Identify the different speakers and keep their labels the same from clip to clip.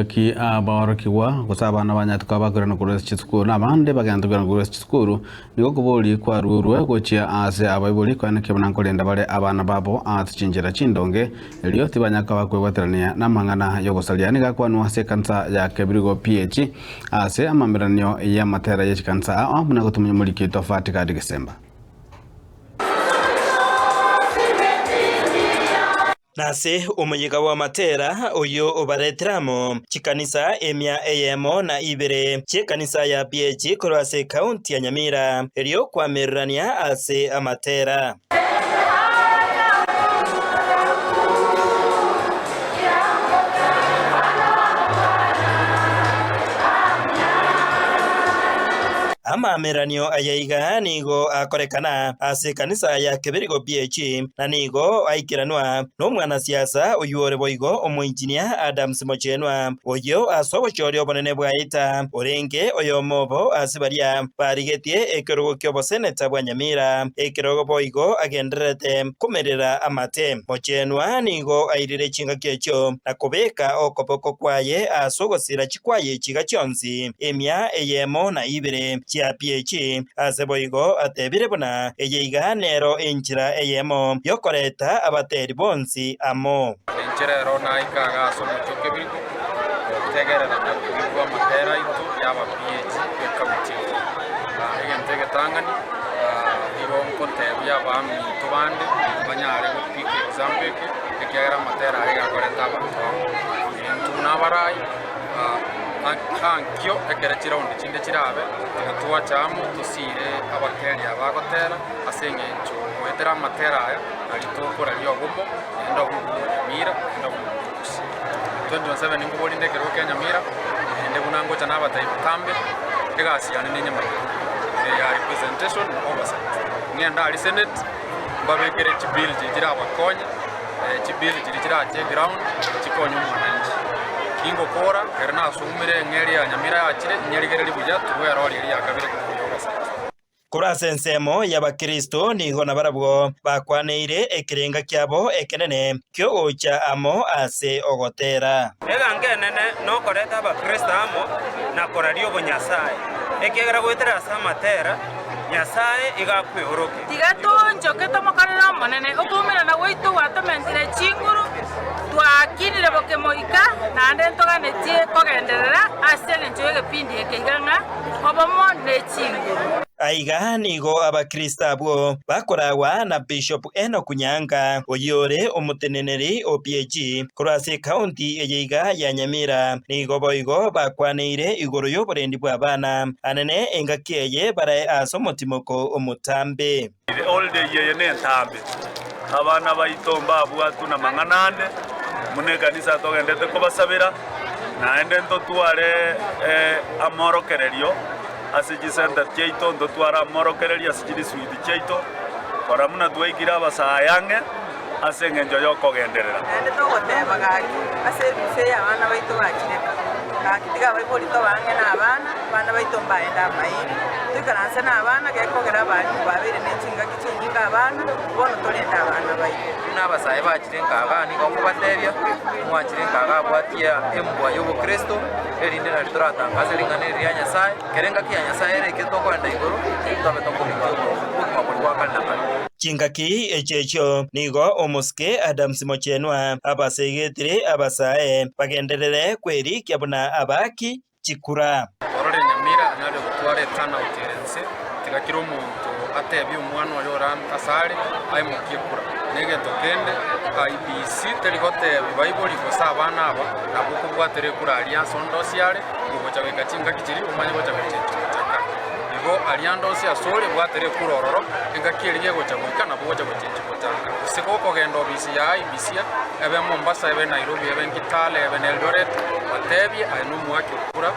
Speaker 1: ki aborokiwa gusabana banyatuka bakorana kuresa chisukuru nabande bagantukana kuresa chisukuru nigo kubuli kwa rurwe gochia ase abaibuli kwana kebana nkolenda bale abana babo atchinjira chindonge elio tibanyaka bakwebaterania namangana yogosaliani gakwanwa se kansa ya Kebirigo PH ase amamiranio ya matera ya chikansa amuna gotumye muri kito fatika Desemba.
Speaker 2: Nase umuyiga wa matera uyu ubareteramo chikanisa emya eyemo na ibere chikanisa ya PH korase kaunti ya Nyamira elio kwamerania ase amatera. Amameranio ayaiga nigo akorekana ase kanisa ya Kebirigo PH na nigo aikiranwa n'omwana siasa uyore boigo omuinjinia Adams Mochenwa oyo asobochorio bonene bwaita orenge oyo mobo asibaria barigetie ekerogo kyobo seneta bwa Nyamira ekerogo boigo agenderete kumerera amate. Mochenwa nigo airire chinga kyecho na kubeka okopoko kwaye asogosira chikwaye chiga chionsi emya eyemo na ibere chia PH aseboigo atebire buna eyeiga nero enchira eyemo yokoreta abateri bonsi amo
Speaker 3: enchira ero naikaga asomocho Kebirigo tegerera Kebirigo amatera itu yaba PH ekabuti egentege tangani ibo nkontebya bami tubande banyare go pick example ekera matera egakoreta abantu entunabarai hankyo ekera chirondi chinde chirabe tuwa chamu tusire abakeria bagotera asengencho wetera matera aya alitokora lyo gumo enda Nyamira enda kusi 2017 nguboli ndekero Kenya Nyamira ende bunango chana bataibu tambe egasiana nenye makuru ya representation oversight ngenda ali senate babekere chibill jira abakonya chibill jira che ground chikonyo mwananchi ingo kora kerna asumire ngeri ya Nyamira achire nyerigere buja tuwe roli ya Kebirigo kuyobosa
Speaker 2: kurase nsemo y'abakristo niho nabarabwo bakwaneire ekirenga kyabo ekenene kyo ocha amo ase ogotera
Speaker 4: egangenene no koreta abakristo amo na korario bonyasaye ekegera gwetera asa matera nyasaye igakwihoroke
Speaker 5: tigatonjo ketomokarera monene okumira na goito watomentire chinguru twakinire bokemoika nande ntoganetie kogenderera ase nencho egepindi ekiganga obomo ne chinguru.
Speaker 2: Aiga nigo abakrista abo bakorawa na Bishop Enoch Nyanga oyore omuteneneri PH kurase county eyeiga ya Nyamira nigo boigo bakwaneire igoro y'oburendi bw'abana anene engakeye barae asomotimoko omutambe
Speaker 6: all day yeye ne ntambe abana baitomba abwatu na manganande mune kanisa togendete kubasabira naende ntotware amorokererio asijisenta cheito ndotwara amorokererio asijiri swidi cheito kora muna twaigira abasayange asengenjo yokogenderera
Speaker 7: ende togoteba gaki asebise abana baito bakireka kakitiga baibolito bange na abana baito mbaenda amairi tukaranse na abana gekogera abantu babire nechinga kichinga abana bono tolenda abana baito
Speaker 3: n'abasaye bakirenga abani gokubatebya mwakirenga ababwatia embwa y'obukristo erinde na lituratangaza ringane rya Nyasaye kerenga kya Nyasaye reke tokwenda iguru tabe tokuringa ubukwa buli wakana
Speaker 2: chingaki echecho nigo omuske Adams Mochenwa abasegetire abasae bagenderere kweri kyabuna abaki chikura
Speaker 3: orore Nyamira nale gutware tana uterense tigakira umuntu atebye umwana oyoran asare ayimukikura nege tokende IBC terigote bibayiboli gusabana aba nabuko bwatere kura alliance ondosiale ubocha wekachinga kichiri umanye bocha wechenchaka ibo alliance asole bwatere kurororo engakiriye gocha gwikana bocha wechenchaka sikoko gendo bisi ya IBC ebe Mombasa ebe Nairobi ebe Kitale ebe Eldoret batebye ayinu mwake kura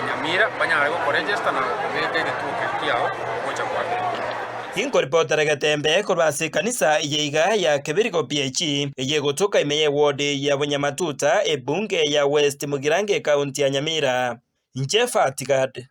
Speaker 3: Nyamira banyare go register na kubeke gituke kiao bocha kwa
Speaker 2: Inkoripota regatembe kurase kanisa yeiga ya Kebirigo PH yegotoka imeye ward ya Bunyamatuta ebunge ya West Mugirange county ya Nyamira. Njefa Tigad.